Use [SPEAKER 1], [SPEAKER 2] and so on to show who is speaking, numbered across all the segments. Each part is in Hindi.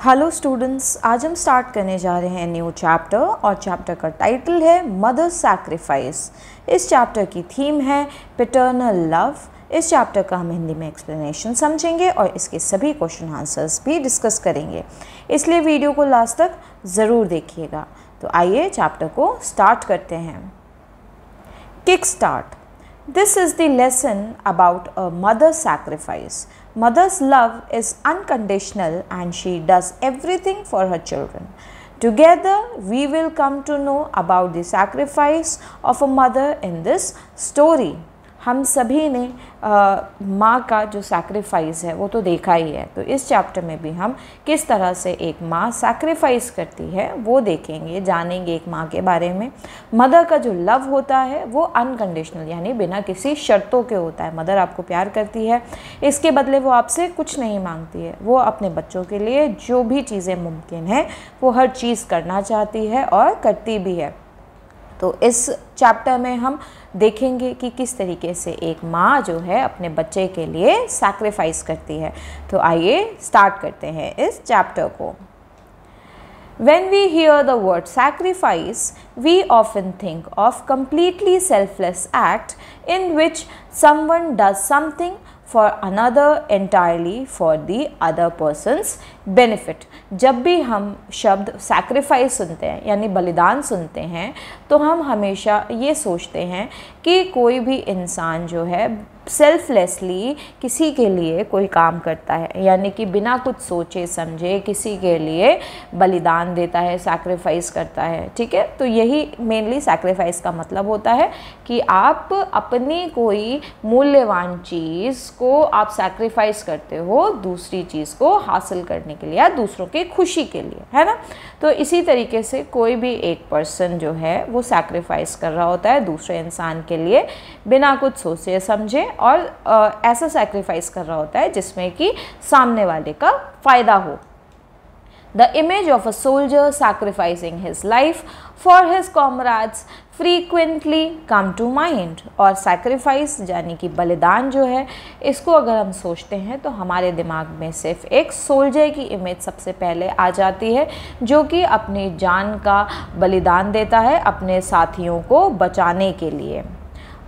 [SPEAKER 1] हेलो स्टूडेंट्स, आज हम स्टार्ट करने जा रहे हैं न्यू चैप्टर और चैप्टर का टाइटल है मदर सैक्रिफाइस। इस चैप्टर की थीम है पैटर्नल लव। इस चैप्टर का हम हिंदी में एक्सप्लेनेशन समझेंगे और इसके सभी क्वेश्चन आंसर्स भी डिस्कस करेंगे, इसलिए वीडियो को लास्ट तक ज़रूर देखिएगा। तो आइए चैप्टर को स्टार्ट करते हैं। Kick start. This is the lesson about a mother's sacrifice. Mother's love is unconditional and she does everything for her children. Together, we will come to know about the sacrifice of a mother in this story. हम सभी ने माँ का जो सैक्रिफाइस है वो तो देखा ही है, तो इस चैप्टर में भी हम किस तरह से एक माँ सैक्रिफाइस करती है वो देखेंगे, जानेंगे एक माँ के बारे में। मदर का जो लव होता है वो अनकंडीशनल यानी बिना किसी शर्तों के होता है। मदर आपको प्यार करती है, इसके बदले वो आपसे कुछ नहीं मांगती है। वो अपने बच्चों के लिए जो भी चीज़ें मुमकिन हैं वो हर चीज़ करना चाहती है और करती भी है। तो इस चैप्टर में हम देखेंगे कि किस तरीके से एक माँ जो है अपने बच्चे के लिए सैक्रिफाइस करती है। तो आइए स्टार्ट करते हैं इस चैप्टर को। When we hear the word sacrifice, we often think of completely selfless act in which someone does something for another entirely for the other person's benefit। जब भी हम शब्द सैक्रिफाइस सुनते हैं यानी बलिदान सुनते हैं तो हम हमेशा ये सोचते हैं कि कोई भी इंसान जो है सेल्फलेसली किसी के लिए कोई काम करता है, यानी कि बिना कुछ सोचे समझे किसी के लिए बलिदान देता है, सैक्रिफाइस करता है। ठीक है, तो यही मेनली सैक्रिफाइस का मतलब होता है कि आप अपनी कोई मूल्यवान चीज़ को आप सैक्रिफाइस करते हो दूसरी चीज़ को हासिल करने के लिए या दूसरों की खुशी के लिए, है ना। तो इसी तरीके से कोई भी एक पर्सन जो है वो सैक्रिफाइस कर रहा होता है दूसरे इंसान के लिए बिना कुछ सोचे समझे, और ऐसा सैक्रिफाइस कर रहा होता है जिसमें कि सामने वाले का फ़ायदा हो। The image of a soldier sacrificing his life for his comrades frequently come to mind। और sacrifice यानी कि बलिदान जो है, इसको अगर हम सोचते हैं तो हमारे दिमाग में सिर्फ एक सोल्जर की इमेज सबसे पहले आ जाती है जो कि अपनी जान का बलिदान देता है अपने साथियों को बचाने के लिए।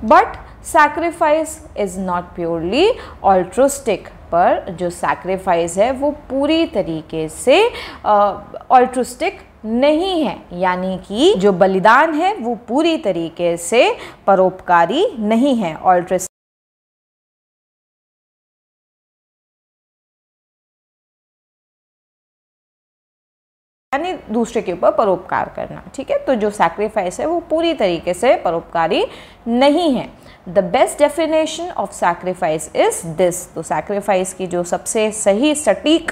[SPEAKER 1] But sacrifice is not purely altruistic. पर जो सैक्रिफाइस है वो पूरी तरीके से ऑल्ट्रुस्टिक नहीं है, यानी कि जो बलिदान है वो पूरी तरीके से परोपकारी नहीं है। ऑल्ट्रुस्टिक यानी दूसरे के ऊपर परोपकार करना। ठीक है, तो जो सैक्रिफाइस है वो पूरी तरीके से परोपकारी नहीं है। The best definition of sacrifice is this. तो सैक्रिफाइस की जो सबसे सही सटीक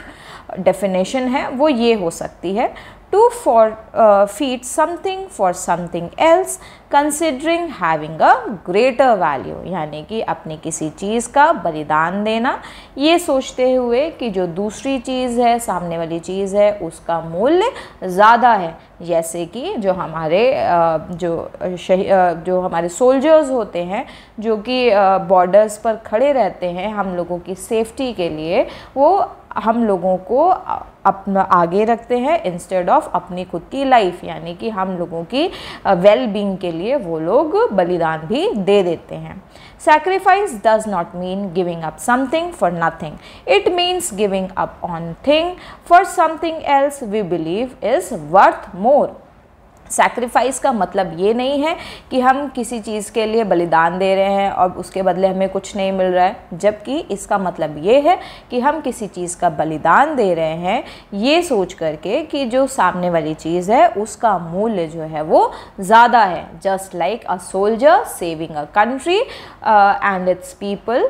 [SPEAKER 1] डेफिनेशन है वो ये हो सकती है, to forfeit something for something else considering having a greater value। यानी कि अपनी किसी चीज़ का बलिदान देना ये सोचते हुए कि जो दूसरी चीज़ है, सामने वाली चीज़ है, उसका मूल्य ज़्यादा है। जैसे कि जो हमारे सोल्जर्स होते हैं जो कि बॉर्डर्स पर खड़े रहते हैं हम लोगों की सेफ्टी के लिए, वो हम लोगों को अपना आगे रखते हैं इंस्टेड ऑफ अपनी खुद की लाइफ, यानी कि हम लोगों की वेल बीइंग के लिए वो लोग बलिदान भी दे देते हैं। Sacrifice does not mean giving up something for nothing. It means giving up on thing for something else we believe is worth more। Sacrifice का मतलब ये नहीं है कि हम किसी चीज़ के लिए बलिदान दे रहे हैं और उसके बदले हमें कुछ नहीं मिल रहा है, जबकि इसका मतलब ये है कि हम किसी चीज़ का बलिदान दे रहे हैं ये सोच करके कि जो सामने वाली चीज़ है उसका मूल्य जो है वो ज़्यादा है। Just like a soldier saving a country and its people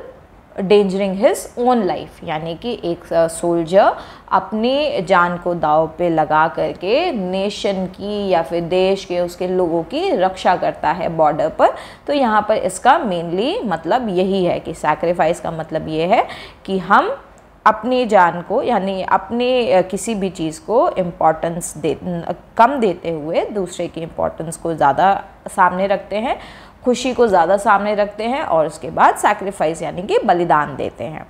[SPEAKER 1] endangering his own life, यानी कि एक सोल्जर अपनी जान को दाव पे लगा करके नेशन की या फिर देश के उसके लोगों की रक्षा करता है बॉर्डर पर। तो यहाँ पर इसका मेनली मतलब यही है कि सैक्रिफाइस का मतलब ये है कि हम अपनी जान को यानी अपने किसी भी चीज़ को इम्पोर्टेंस कम देते हुए दूसरे की इम्पोर्टेंस को ज़्यादा सामने रखते हैं, खुशी को ज़्यादा सामने रखते हैं और उसके बाद सैक्रिफाइस यानी कि बलिदान देते हैं।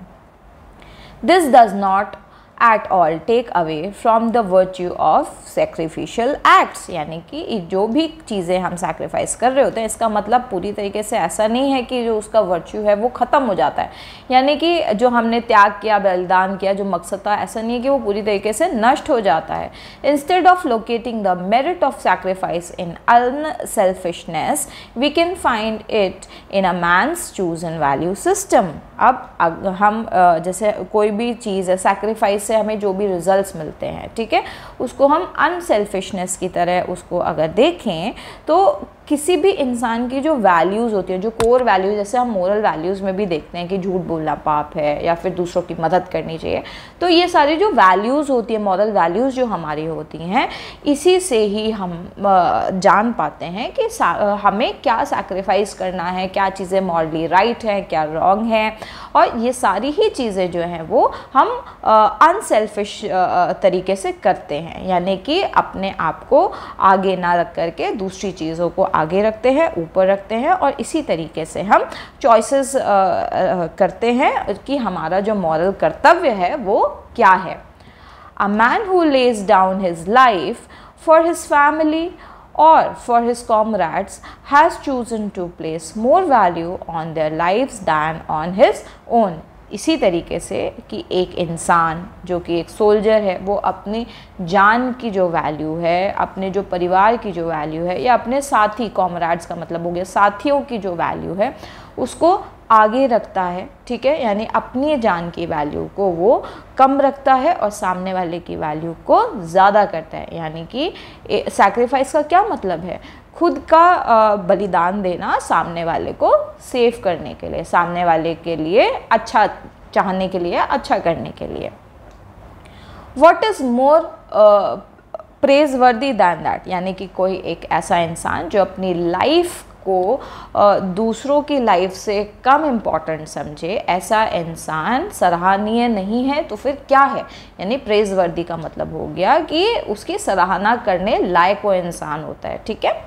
[SPEAKER 1] This does not at all take away from the virtue of sacrificial acts, यानी कि जो भी चीज़ें हम सैक्रिफाइस कर रहे होते हैं इसका मतलब पूरी तरीके से ऐसा नहीं है कि जो उसका वर्च्यू है वो ख़त्म हो जाता है, यानी कि जो हमने त्याग किया, बलिदान किया, जो मकसद था, ऐसा नहीं है कि वो पूरी तरीके से नष्ट हो जाता है। Instead of locating the merit of sacrifice in unselfishness we can find it in a man's chosen value system. अब हम जैसे कोई भी चीज़ है, सैक्रिफाइस से हमें जो भी रिजल्ट्स मिलते हैं, ठीक है, उसको हम अनसेल्फिशनेस की तरह उसको अगर देखें तो किसी भी इंसान की जो वैल्यूज़ होती है, जो कोर वैल्यूज़, जैसे हम मोरल वैल्यूज़ में भी देखते हैं कि झूठ बोलना पाप है या फिर दूसरों की मदद करनी चाहिए, तो ये सारी जो वैल्यूज़ होती है, मॉरल वैल्यूज़ जो हमारी होती हैं, इसी से ही हम जान पाते हैं कि हमें क्या सैक्रिफाइस करना है, क्या चीज़ें मॉरली राइट हैं, क्या रॉन्ग है, और ये सारी ही चीज़ें जो हैं वो हम अनसेल्फिश तरीके से करते हैं, यानी कि अपने आप को आगे ना रख करके दूसरी चीज़ों को आगे रखते हैं, ऊपर रखते हैं, और इसी तरीके से हम चॉइसेस करते हैं कि हमारा जो मॉरल कर्तव्य है वो क्या है। A man who lays down his life for his family or for his comrades has chosen to place more value on their lives than on his own। इसी तरीके से कि एक इंसान जो कि एक सोल्जर है वो अपनी जान की जो वैल्यू है, अपने जो परिवार की जो वैल्यू है, या अपने साथी, कॉमरेड्स का मतलब हो गया साथियों की जो वैल्यू है, उसको आगे रखता है, ठीक है, यानी अपनी जान की वैल्यू को वो कम रखता है और सामने वाले की वैल्यू को ज़्यादा करता है। यानी कि सैक्रिफाइस का क्या मतलब है? खुद का बलिदान देना सामने वाले को सेव करने के लिए, सामने वाले के लिए अच्छा चाहने के लिए, अच्छा करने के लिए। व्हाट इज़ मोर प्रेज वर्दी दैन दैट, यानी कि कोई एक ऐसा इंसान जो अपनी लाइफ को दूसरों की लाइफ से कम इम्पॉर्टेंट समझे, ऐसा इंसान सराहनीय नहीं है। तो फिर क्या है? यानी प्रेज वर्दी का मतलब हो गया कि उसकी सराहना करने लायक वो इंसान होता है, ठीक है।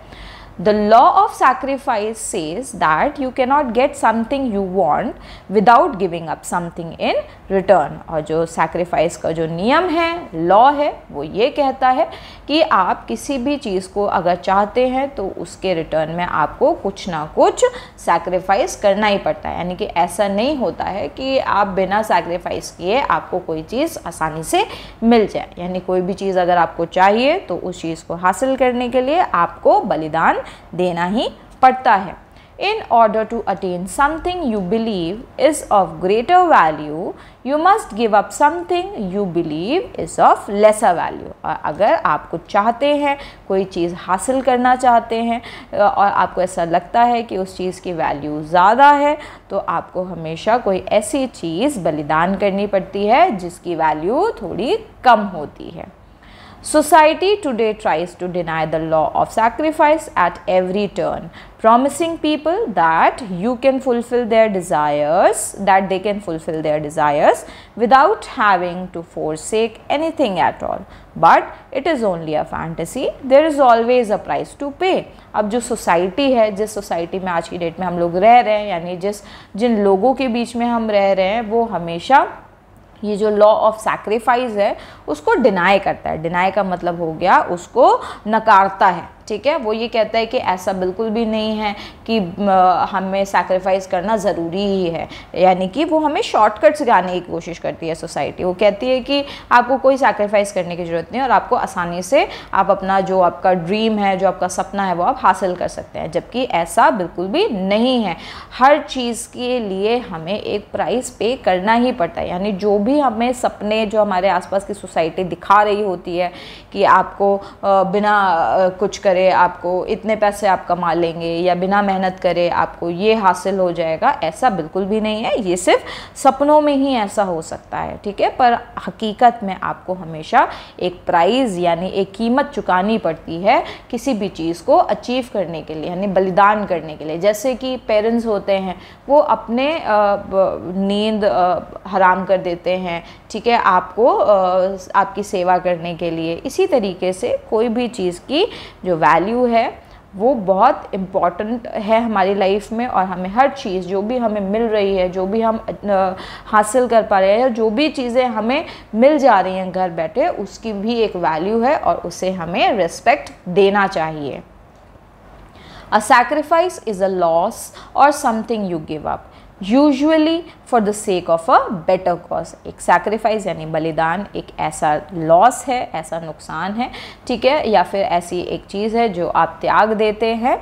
[SPEAKER 1] The law of sacrifice says that you cannot get something you want without giving up something in return। और जो sacrifice का जो नियम है, लॉ है, वो ये कहता है कि आप किसी भी चीज़ को अगर चाहते हैं तो उसके रिटर्न में आपको कुछ ना कुछ sacrifice करना ही पड़ता है। यानी कि ऐसा नहीं होता है कि आप बिना sacrifice किए आपको कोई चीज़ आसानी से मिल जाए। यानी कोई भी चीज़ अगर आपको चाहिए तो उस चीज़ को हासिल करने के लिए आपको बलिदान देना ही पड़ता है। In order to attain something you believe is of greater value, you must give up something you believe is of lesser value। और अगर आप कुछ चाहते हैं, कोई चीज़ हासिल करना चाहते हैं और आपको ऐसा लगता है कि उस चीज़ की वैल्यू ज़्यादा है, तो आपको हमेशा कोई ऐसी चीज़ बलिदान करनी पड़ती है जिसकी वैल्यू थोड़ी कम होती है। Society today tries to deny the law of sacrifice at every turn, promising people that they can fulfill their desires without having to forsake anything at all. But it is only a fantasy. There is always a price to pay। अब जो सोसाइटी है, जिस सोसाइटी में आज की डेट में हम लोग रह रहे हैं, यानी जिन लोगों के बीच में हम रह रहे हैं, वो हमेशा ये जो लॉ ऑफ सैक्रिफाइस है उसको डिनाई करता है। डिनाई का मतलब हो गया उसको नकारता है, ठीक है। वो ये कहता है कि ऐसा बिल्कुल भी नहीं है कि हमें सैक्रिफाइस करना ज़रूरी ही है। यानी कि वो हमें शॉर्टकट्स गाने की कोशिश करती है सोसाइटी। वो कहती है कि आपको कोई सैक्रिफाइस करने की ज़रूरत नहीं है और आपको आसानी से आप अपना जो आपका ड्रीम है, जो आपका सपना है, वो आप हासिल कर सकते हैं, जबकि ऐसा बिल्कुल भी नहीं है। हर चीज़ के लिए हमें एक प्राइस पे करना ही पड़ता है। यानी जो भी हमें सपने, जो हमारे आसपास की सोसाइटी दिखा रही होती है कि आपको बिना कुछ आपको इतने पैसे आप कमा लेंगे या बिना मेहनत करे आपको ये हासिल हो जाएगा, ऐसा बिल्कुल भी नहीं है। ये सिर्फ सपनों में ही ऐसा हो सकता है, ठीक है। पर हकीकत में आपको हमेशा एक प्राइस यानी एक कीमत चुकानी पड़ती है किसी भी चीज़ को अचीव करने के लिए, यानी बलिदान करने के लिए। जैसे कि पेरेंट्स होते हैं, वो अपने नींद हराम कर देते हैं, ठीक है, आपको आपकी सेवा करने के लिए। इसी तरीके से कोई भी चीज़ की जो वैल्यू है वो बहुत इम्पॉर्टेंट है हमारी लाइफ में, और हमें हर चीज़ जो भी हमें मिल रही है, जो भी हम हासिल कर पा रहे हैं, या जो भी चीज़ें हमें मिल जा रही हैं घर बैठे, उसकी भी एक वैल्यू है और उसे हमें रिस्पेक्ट देना चाहिए। A sacrifice is a loss or something you give up, usually for the sake of a better cause। एक sacrifice यानी बलिदान एक ऐसा लॉस है, ऐसा नुकसान है, ठीक है, या फिर ऐसी एक चीज़ है जो आप त्याग देते हैं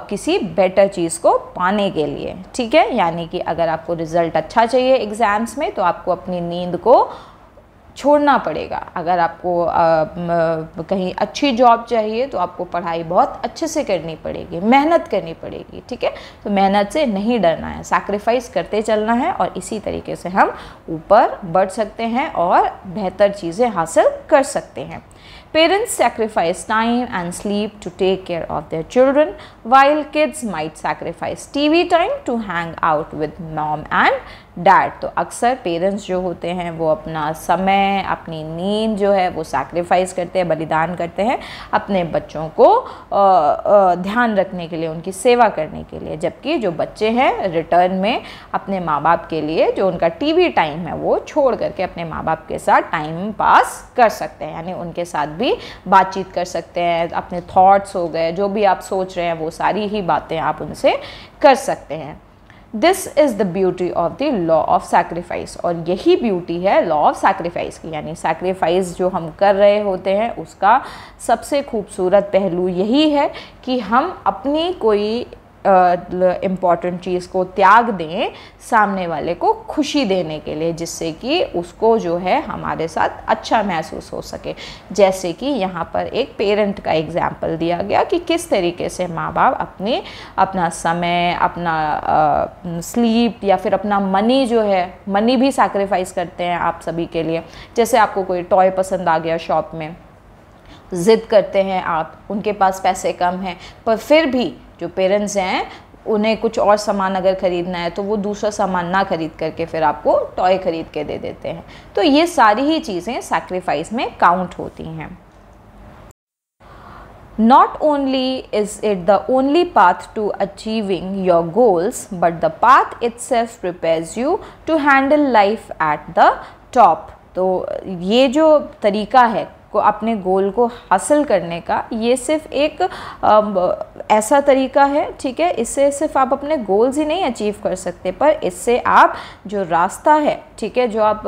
[SPEAKER 1] किसी बेटर चीज़ को पाने के लिए, ठीक है। यानी कि अगर आपको रिज़ल्ट अच्छा चाहिए एग्ज़ाम्स में तो आपको अपनी नींद को छोड़ना पड़ेगा। अगर आपको कहीं अच्छी जॉब चाहिए तो आपको पढ़ाई बहुत अच्छे से करनी पड़ेगी, मेहनत करनी पड़ेगी, ठीक है। तो मेहनत से नहीं डरना है, सैक्रिफाइस करते चलना है, और इसी तरीके से हम ऊपर बढ़ सकते हैं और बेहतर चीज़ें हासिल कर सकते हैं। Parents sacrifice time and sleep to take care of their children, while kids might sacrifice TV time to hang out with mom and dad। तो अक्सर पेरेंट्स जो होते हैं वो अपना समय, अपनी नींद जो है वो सैक्रिफाइस करते हैं, बलिदान करते हैं अपने बच्चों को ध्यान रखने के लिए, उनकी सेवा करने के लिए, जबकि जो बच्चे हैं रिटर्न में अपने माँ बाप के लिए जो उनका टीवी टाइम है वो छोड़ करके अपने माँ बाप के साथ टाइम पास कर सकते हैं, यानी उनके साथ भी बातचीत कर सकते हैं, अपने थॉट्स हो गए, जो भी आप सोच रहे हैं वो सारी ही बातें आप उनसे कर सकते हैं। This is the beauty of the law of sacrifice, और यही ब्यूटी है लॉ ऑफ सैक्रिफाइस की, यानी सैक्रिफाइस जो हम कर रहे होते हैं उसका सबसे खूबसूरत पहलू यही है कि हम अपनी कोई इम्पॉर्टेंट चीज़ को त्याग दें सामने वाले को खुशी देने के लिए, जिससे कि उसको जो है हमारे साथ अच्छा महसूस हो सके। जैसे कि यहाँ पर एक पेरेंट का एग्जाम्पल दिया गया कि किस तरीके से माँ बाप अपना समय, अपना स्लीप या फिर अपना मनी जो है, मनी भी सैक्रिफाइस करते हैं आप सभी के लिए। जैसे आपको कोई टॉय पसंद आ गया शॉप में, ज़िद करते हैं आप, उनके पास पैसे कम हैं, पर फिर भी जो पेरेंट्स हैं उन्हें कुछ और सामान अगर ख़रीदना है तो वो दूसरा सामान ना खरीद करके फिर आपको टॉय ख़रीद के दे देते हैं। तो ये सारी ही चीज़ें सैक्रिफाइस में काउंट होती हैं। Not only is it the only path to achieving your goals, but the path itself prepares you to handle life at the top। तो ये जो तरीका है को अपने गोल को हासिल करने का, ये सिर्फ एक ऐसा तरीका है, ठीक है। इससे सिर्फ आप अपने गोल्स ही नहीं अचीव कर सकते, पर इससे आप जो रास्ता है, ठीक है, जो आप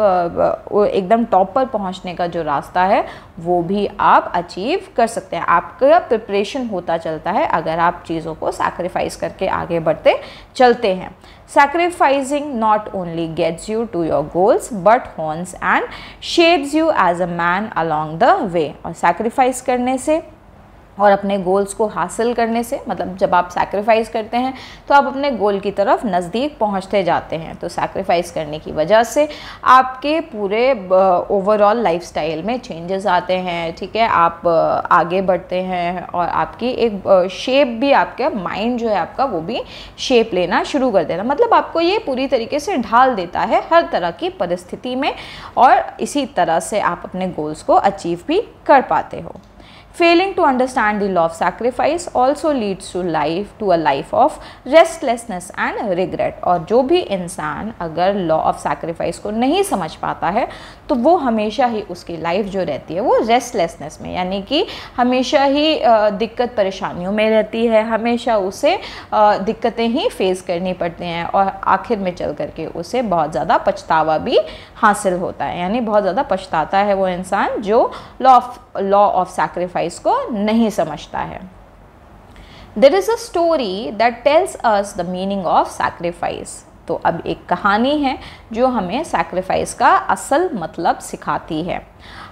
[SPEAKER 1] एकदम टॉप पर पहुंचने का जो रास्ता है वो भी आप अचीव कर सकते हैं। आपका प्रिपरेशन होता चलता है अगर आप चीज़ों को सैक्रिफाइस करके आगे बढ़ते चलते हैं। Sacrificing not only gets you to your goals but hones and shapes you as a man along the way। और sacrifice करने से और अपने गोल्स को हासिल करने से, मतलब जब आप सैक्रिफाइस करते हैं तो आप अपने गोल की तरफ नज़दीक पहुंचते जाते हैं। तो सैक्रिफाइस करने की वजह से आपके पूरे ओवरऑल लाइफस्टाइल में चेंजेस आते हैं, ठीक है, आप आगे बढ़ते हैं और आपकी एक शेप भी, आपका माइंड जो है आपका वो भी शेप लेना शुरू कर देना, मतलब आपको ये पूरी तरीके से ढाल देता है हर तरह की परिस्थिति में, और इसी तरह से आप अपने गोल्स को अचीव भी कर पाते हो। Failing to understand the law of sacrifice also leads to a life of restlessness and regret। और जो भी इंसान अगर लॉ ऑफ सैक्रिफाइस को नहीं समझ पाता है तो वो हमेशा ही उसकी लाइफ जो रहती है वो रेस्टलेसनेस में, यानी कि हमेशा ही दिक्कत परेशानियों में रहती है, हमेशा उसे दिक्कतें ही फेस करनी पड़ती हैं, और आखिर में चल करके उसे बहुत ज़्यादा पछतावा भी हासिल होता है, यानी बहुत ज़्यादा पछताता है वो इंसान जो लॉ ऑफ सैक्रिफाइस को नहीं समझता है। There is a story that tells us the meaning of sacrifice। तो अब एक कहानी है जो हमें सैक्रिफाइस का असल मतलब सिखाती है।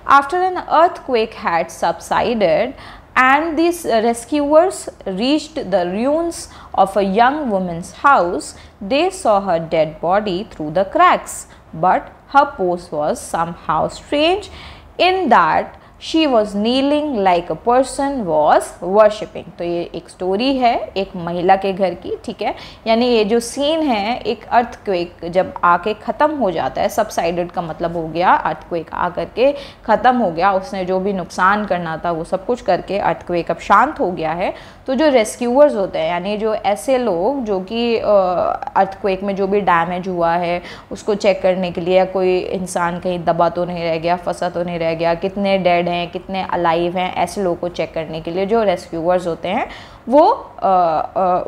[SPEAKER 1] After an earthquake had subsided and these rescuers reached the ruins of a young woman's house, they saw her dead body through the cracks, but her pose was somehow strange in that she was kneeling like a person was worshipping. तो ये एक स्टोरी है एक महिला के घर की, ठीक है। यानी ये जो सीन है एक अर्थक्वेक जब आके ख़त्म हो जाता है, सबसाइडेड का मतलब हो गया अर्थक्वेक आ करके ख़त्म हो गया, उसने जो भी नुकसान करना था वो सब कुछ करके अर्थक्वेक अब शांत हो गया है। तो जो रेस्क्यूअर्स होते हैं यानी जो ऐसे लोग जो कि अर्थक्वेक में जो भी डैमेज हुआ है उसको चेक करने के लिए, कोई इंसान कहीं दबा तो नहीं रह गया, फंसा तो नहीं रह गया, कितने डेड हैं कितने अलाइव हैं, ऐसे लोगों को चेक करने के लिए जो रेस्क्यूअर्स होते हैं वो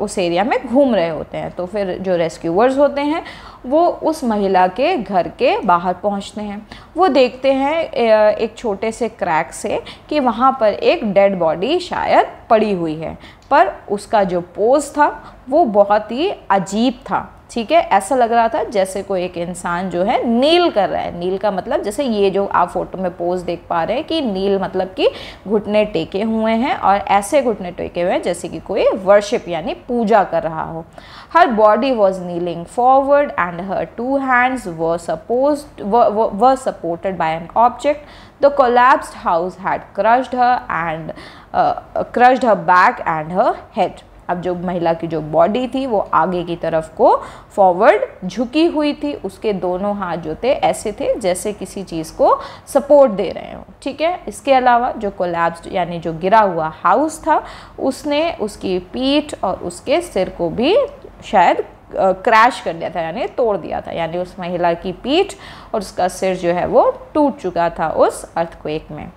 [SPEAKER 1] उस एरिया में घूम रहे होते हैं। तो फिर जो रेस्क्यूअर्स होते हैं वो उस महिला के घर के बाहर पहुंचते हैं। वो देखते हैं एक छोटे से क्रैक से कि वहाँ पर एक डेड बॉडी शायद पड़ी हुई है, पर उसका जो पोज था वो बहुत ही अजीब था, ठीक है। ऐसा लग रहा था जैसे कोई एक इंसान जो है नील कर रहा है। नील का मतलब जैसे ये जो आप फोटो में पोज देख पा रहे हैं कि नील मतलब कि घुटने टेके हुए हैं, और ऐसे घुटने टेके हुए हैं जैसे कि कोई वर्शिप यानी पूजा कर रहा हो। Her body was kneeling forward and her two hands were supported by an object. The collapsed house had crushed her back and her head. अब जो महिला की जो बॉडी थी वो आगे की तरफ को फॉरवर्ड झुकी हुई थी, उसके दोनों हाथ जो थे ऐसे थे जैसे किसी चीज़ को सपोर्ट दे रहे हो, ठीक है। इसके अलावा जो कोलैप्स्ड यानी जो गिरा हुआ हाउस था उसने उसकी पीठ और उसके सिर को भी शायद क्रैश कर दिया था यानी तोड़ दिया था, यानी उस महिला की पीठ और उसका सिर जो है वो टूट चुका था उस अर्थक्वेक में।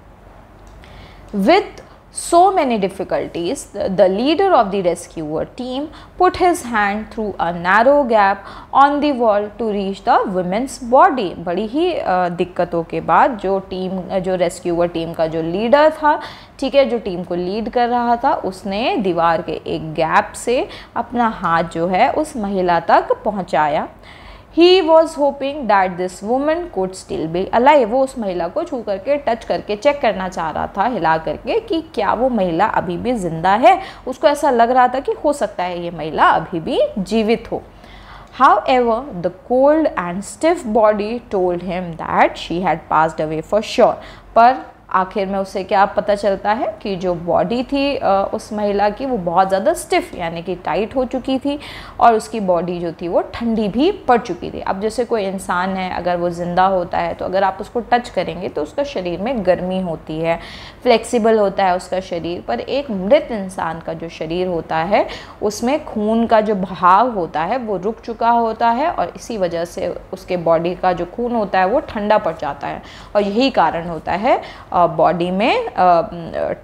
[SPEAKER 1] With so many difficulties, the leader of the rescuer team put his hand through a narrow gap on the wall to reach the women's body. बड़ी ही दिक्कतों के बाद जो रेस्क्यूअर टीम का जो लीडर था, ठीक है, जो टीम को लीड कर रहा था, उसने दीवार के एक गैप से अपना हाथ जो है उस महिला तक पहुंचाया। He was hoping that this woman could still be alive. वो उस महिला को छू करके टच करके चेक करना चाह रहा था हिला करके कि क्या वो महिला अभी भी जिंदा है। उसको ऐसा लग रहा था कि हो सकता है ये महिला अभी भी जीवित हो। However, the cold and stiff body told him that she had passed away for sure. पर आखिर में उसे क्या पता चलता है कि जो बॉडी थी उस महिला की वो बहुत ज़्यादा स्टिफ यानी कि टाइट हो चुकी थी, और उसकी बॉडी जो थी वो ठंडी भी पड़ चुकी थी। अब जैसे कोई इंसान है अगर वो ज़िंदा होता है तो अगर आप उसको टच करेंगे तो उसका शरीर में गर्मी होती है, फ्लेक्सिबल होता है उसका शरीर, पर एक मृत इंसान का जो शरीर होता है उसमें खून का जो बहाव होता है वो रुक चुका होता है, और इसी वजह से उसके बॉडी का जो खून होता है वो ठंडा पड़ जाता है, और यही कारण होता है बॉडी में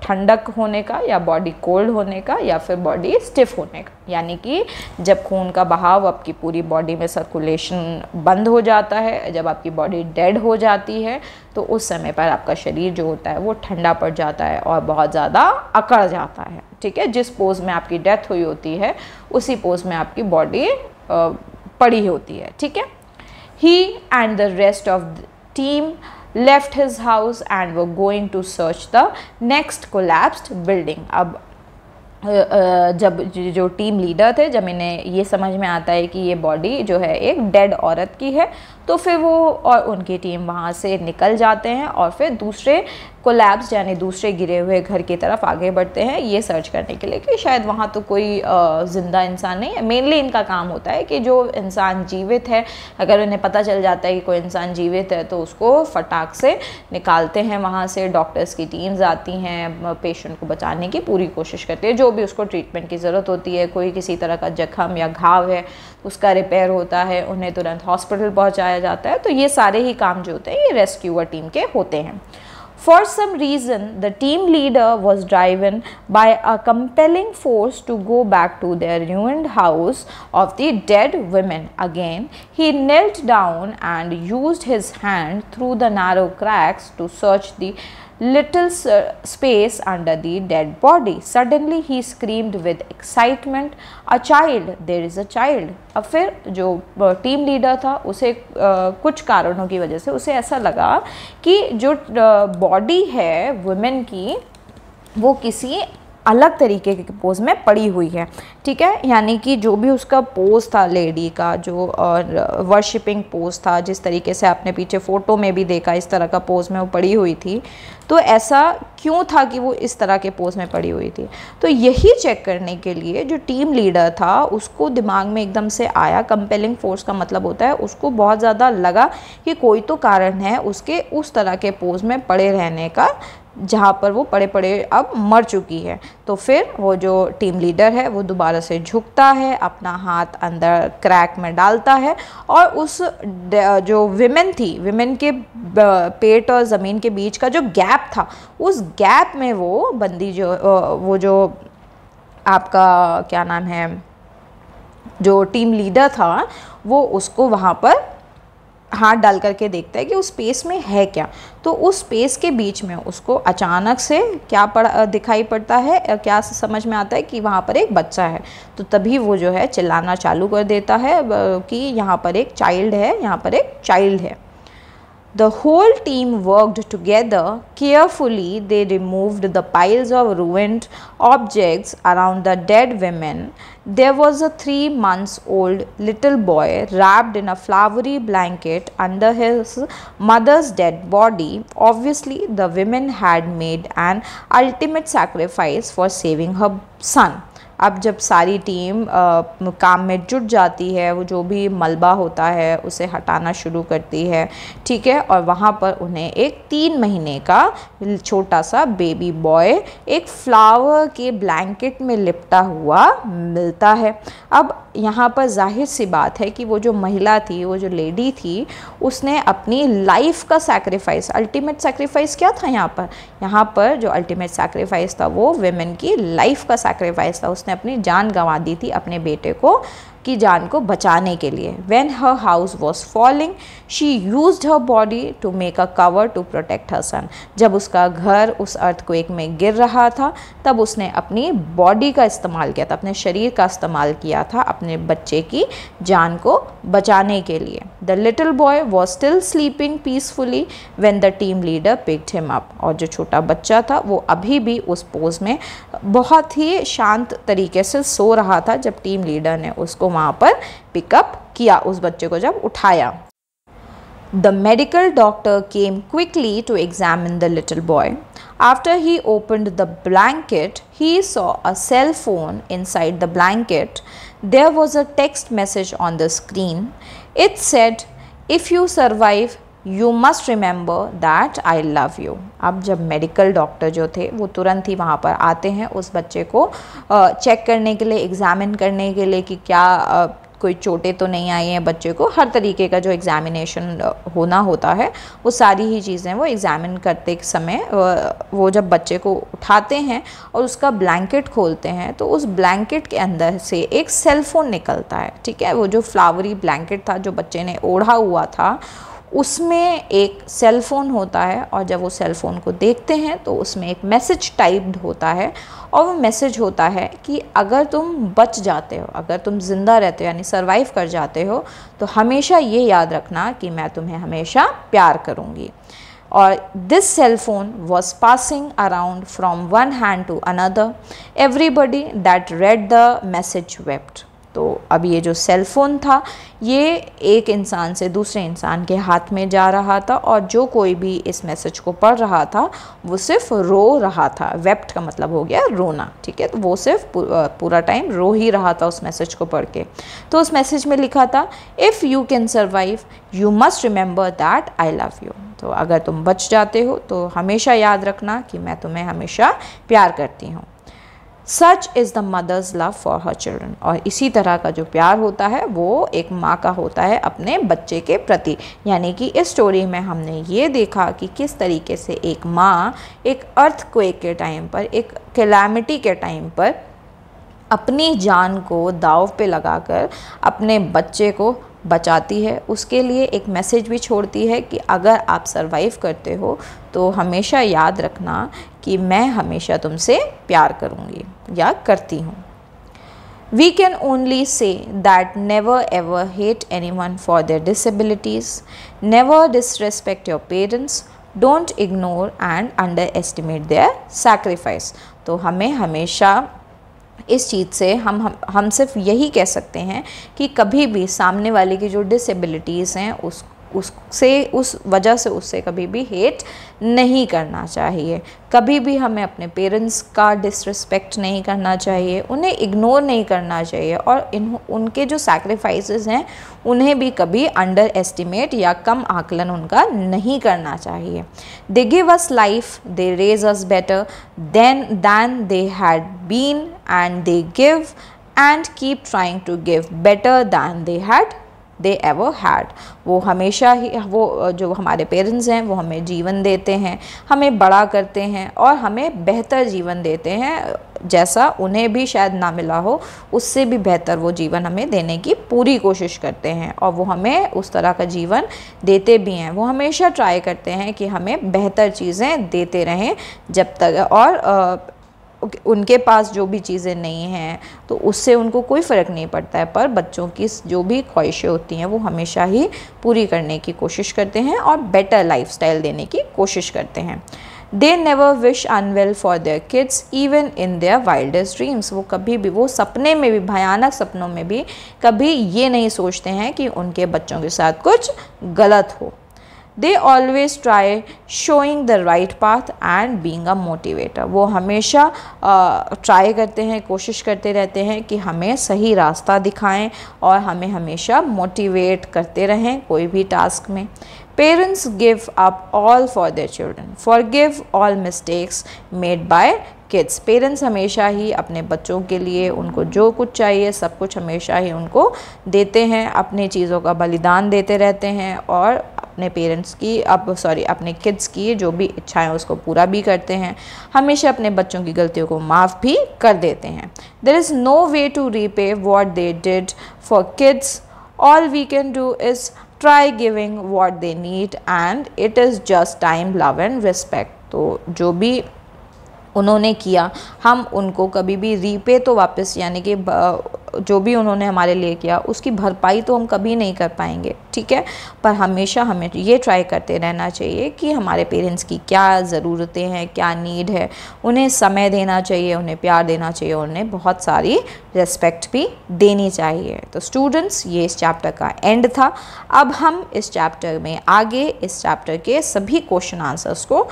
[SPEAKER 1] ठंडक होने का या बॉडी कोल्ड होने का या फिर बॉडी स्टिफ होने का। यानी कि जब खून का बहाव आपकी पूरी बॉडी में सर्कुलेशन बंद हो जाता है, जब आपकी बॉडी डेड हो जाती है, तो उस समय पर आपका शरीर जो होता है वो ठंडा पड़ जाता है और बहुत ज़्यादा अकड़ जाता है, ठीक है। जिस पोज में आपकी डेथ हुई होती है उसी पोज में आपकी बॉडी पड़ी होती है, ठीक है। He and the rest of the team left his house and were going to search the next collapsed building. अब जब जो टीम लीडर थे, जब इन्हें ये समझ में आता है कि ये बॉडी जो है एक डेड औरत की है, तो फिर वो और उनकी टीम वहाँ से निकल जाते हैं और फिर दूसरे कोलैप्स यानी दूसरे गिरे हुए घर की तरफ आगे बढ़ते हैं ये सर्च करने के लिए कि शायद वहाँ तो कोई ज़िंदा इंसान नहीं है। मेनली इनका काम होता है कि जो इंसान जीवित है, अगर उन्हें पता चल जाता है कि कोई इंसान जीवित है तो उसको फटाक से निकालते हैं वहाँ से। डॉक्टर्स की टीम्स आती हैं, पेशेंट को बचाने की पूरी कोशिश करती है, जो भी उसको ट्रीटमेंट की ज़रूरत होती है। कोई किसी तरह का जख्म या घाव है उसका रिपेयर होता है, उन्हें तुरंत हॉस्पिटल पहुँचाया जाता है। तो ये सारे ही काम जो होते हैं ये रेस्क्यूअर टीम के होते हैं। For some reason, the team leader was driven by a compelling force to go back to their ruined house of the dead women. Again, he knelt down and used his hand through the narrow cracks to search the little space under the dead body. Suddenly, he screamed with excitement, "A child! There is a child!" अब फिर जो टीम लीडर था उसे कुछ कारणों की वजह से उसे ऐसा लगा कि जो बॉडी है वुमेन की वो किसी अलग तरीके के पोज में पड़ी हुई है, ठीक है, यानी कि जो भी उसका पोज था लेडी का, जो और वर्शिपिंग पोज था, जिस तरीके से आपने पीछे फ़ोटो में भी देखा इस तरह का पोज में वो पड़ी हुई थी, तो ऐसा क्यों था कि वो इस तरह के पोज में पड़ी हुई थी। तो यही चेक करने के लिए जो टीम लीडर था उसको दिमाग में एकदम से आया, कंपेलिंग फोर्स का मतलब होता है उसको बहुत ज़्यादा लगा कि कोई तो कारण है उसके उस तरह के पोज में पड़े रहने का, जहाँ पर वो पड़े पड़े अब मर चुकी है। तो फिर वो जो टीम लीडर है वो दोबारा से झुकता है, अपना हाथ अंदर क्रैक में डालता है और उस जो विमेन थी, विमेन के पेट और ज़मीन के बीच का जो गैप था, उस गैप में वो बंदी वो जो आपका क्या नाम है, जो टीम लीडर था, वो उसको वहाँ पर हाथ डाल करके देखता है कि उस स्पेस में है क्या। तो उस स्पेस के बीच में उसको अचानक से क्या दिखाई पड़ता है, क्या समझ में आता है कि वहाँ पर एक बच्चा है। तो तभी वो जो है चिल्लाना चालू कर देता है कि यहाँ पर एक चाइल्ड है, यहाँ पर एक चाइल्ड है। The whole team worked together carefully. They removed the piles of ruined objects around the dead women. There was a 3-month-old little boy wrapped in a flowery blanket under his mother's dead body. Obviously, the women had made an ultimate sacrifice for saving her son. अब जब सारी टीम काम में जुट जाती है, वो जो भी मलबा होता है उसे हटाना शुरू करती है, ठीक है, और वहाँ पर उन्हें एक 3 महीने का छोटा सा बेबी बॉय एक फ्लावर के ब्लैंकेट में लिपटा हुआ मिलता है। अब यहाँ पर जाहिर सी बात है कि वो जो महिला थी, वो जो लेडी थी, उसने अपनी लाइफ का सैक्रिफाइस, अल्टीमेट सैक्रिफाइस क्या था यहाँ पर जो अल्टीमेट सैक्रिफाइस था वो विमेन की लाइफ का सैक्रिफाइस था। उसने अपनी जान गंवा दी थी अपने बेटे की जान को बचाने के लिए। When her house was falling, she used her body to make a cover to protect her son. जब उसका घर उस अर्थक्वेक में गिर रहा था, तब उसने अपनी बॉडी का इस्तेमाल किया था, अपने शरीर का इस्तेमाल किया था अपने बच्चे की जान को बचाने के लिए। The little boy was still sleeping peacefully when the team leader picked him up. और जो छोटा बच्चा था वो अभी भी उस पोज में बहुत ही शांत तरीके से सो रहा था जब टीम लीडर ने उसको वहाँ पर पिकअप किया, उस बच्चे को जब उठाया। The medical doctor came quickly to examine the little boy. After he opened the blanket, he saw a cell phone inside the blanket. There was a text message on the screen. It said, "If you survive, you must remember that I love you." अब जब मेडिकल डॉक्टर जो थे वो तुरंत ही वहाँ पर आते हैं उस बच्चे को चेक करने के लिए, एग्ज़ामिन करने के लिए कि क्या कोई चोटें तो नहीं आई हैं बच्चे को। हर तरीके का जो एग्ज़ामिनेशन होना होता है वो सारी ही चीज़ें वो एग्ज़ामिन करते समय वो जब बच्चे को उठाते हैं और उसका ब्लैंकेट खोलते हैं तो उस ब्लैंकेट के अंदर से एक सेल फ़ोन निकलता है, ठीक है। वो जो फ्लावरी ब्लैंकेट था जो बच्चे ने ओढ़ा हुआ था उसमें एक सेल फ़ोन होता है और जब वो सेल फ़ोन को देखते हैं तो उसमें एक मैसेज टाइप्ड होता है और वो मैसेज होता है कि अगर तुम बच जाते हो, अगर तुम ज़िंदा रहते हो यानी सरवाइव कर जाते हो तो हमेशा ये याद रखना कि मैं तुम्हें हमेशा प्यार करूँगी। और this cell phone was passing around from one hand to another. Everybody that read the message wept. तो अब ये जो सेल फ़ोन था ये एक इंसान से दूसरे इंसान के हाथ में जा रहा था और जो कोई भी इस मैसेज को पढ़ रहा था वो सिर्फ रो रहा था। वेप्ट का मतलब हो गया रोना, ठीक है। तो वो सिर्फ पूरा टाइम रो ही रहा था उस मैसेज को पढ़ के। तो उस मैसेज में लिखा था, if you can survive you must remember that I love you. तो अगर तुम बच जाते हो तो हमेशा याद रखना कि मैं तुम्हें हमेशा प्यार करती हूँ। Such is the mother's love for her children. और इसी तरह का जो प्यार होता है वो एक माँ का होता है अपने बच्चे के प्रति। यानी कि इस स्टोरी में हमने ये देखा कि किस तरीके से एक माँ एक अर्थक्वेक के टाइम पर, एक कैलामिटी के टाइम पर अपनी जान को दांव पे लगाकर अपने बच्चे को बचाती है। उसके लिए एक मैसेज भी छोड़ती है कि अगर आप सरवाइव करते हो तो हमेशा याद रखना कि मैं हमेशा तुमसे प्यार करूँगी या करती हूँ। We can only say that never ever hate anyone for their disabilities, never disrespect your parents, don't ignore and underestimate their sacrifice। तो हमें हमेशा इस चीज़ से हम सिर्फ यही कह सकते हैं कि कभी भी सामने वाले की जो डिसेबिलिटीज़ हैं उस वजह से उससे कभी भी हेट नहीं करना चाहिए। कभी भी हमें अपने पेरेंट्स का डिसरिस्पेक्ट नहीं करना चाहिए, उन्हें इग्नोर नहीं करना चाहिए और उनके जो सैक्रिफाइसेस हैं उन्हें भी कभी अंडर एस्टिमेट या कम आकलन उनका नहीं करना चाहिए। They give us life, they raise us better than they had been and they give and keep trying to give better than they ever had. वो हमेशा ही, वो जो हमारे पेरेंट्स हैं वो हमें जीवन देते हैं, हमें बड़ा करते हैं और हमें बेहतर जीवन देते हैं, जैसा उन्हें भी शायद ना मिला हो, उससे भी बेहतर वो जीवन हमें देने की पूरी कोशिश करते हैं और वो हमें उस तरह का जीवन देते भी हैं। वो हमेशा ट्राई करते हैं कि हमें बेहतर चीज़ें देते रहें जब तक, और उनके पास जो भी चीज़ें नहीं हैं तो उससे उनको कोई फ़र्क नहीं पड़ता है, पर बच्चों की जो भी ख्वाहिशें होती हैं वो हमेशा ही पूरी करने की कोशिश करते हैं और बेटर लाइफस्टाइल देने की कोशिश करते हैं। They never wish unwell for their kids even in their wildest dreams. वो कभी भी, वो सपने में भी, भयानक सपनों में भी कभी ये नहीं सोचते हैं कि उनके बच्चों के साथ कुछ गलत हो। They always try showing the right path and being a motivator। वो हमेशा ट्राई करते हैं, कोशिश करते रहते हैं कि हमें सही रास्ता दिखाएं और हमें हमेशा मोटिवेट करते रहें कोई भी टास्क में। Parents give up all for their children, forgive all mistakes made by kids। Parents हमेशा ही अपने बच्चों के लिए उनको जो कुछ चाहिए सब कुछ हमेशा ही उनको देते हैं, अपनी चीज़ों का बलिदान देते रहते हैं और अपने पेरेंट्स की अपने किड्स की जो भी इच्छाएं उसको पूरा भी करते हैं, हमेशा अपने बच्चों की गलतियों को माफ़ भी कर देते हैं। There is no way to repay what they did for kids, all we can do is try giving what they need and it is just time, love and respect. तो जो भी उन्होंने किया हम उनको कभी भी रीपे तो वापस, यानी कि जो भी उन्होंने हमारे लिए किया उसकी भरपाई तो हम कभी नहीं कर पाएंगे, ठीक है, पर हमेशा हमें ये ट्राई करते रहना चाहिए कि हमारे पेरेंट्स की क्या ज़रूरतें हैं, क्या नीड है, उन्हें समय देना चाहिए, उन्हें प्यार देना चाहिए, उन्हें बहुत सारी रिस्पेक्ट भी देनी चाहिए। तो स्टूडेंट्स, ये इस चैप्टर का एंड था। अब हम इस चैप्टर में आगे इस चैप्टर के सभी क्वेश्चन आंसर्स को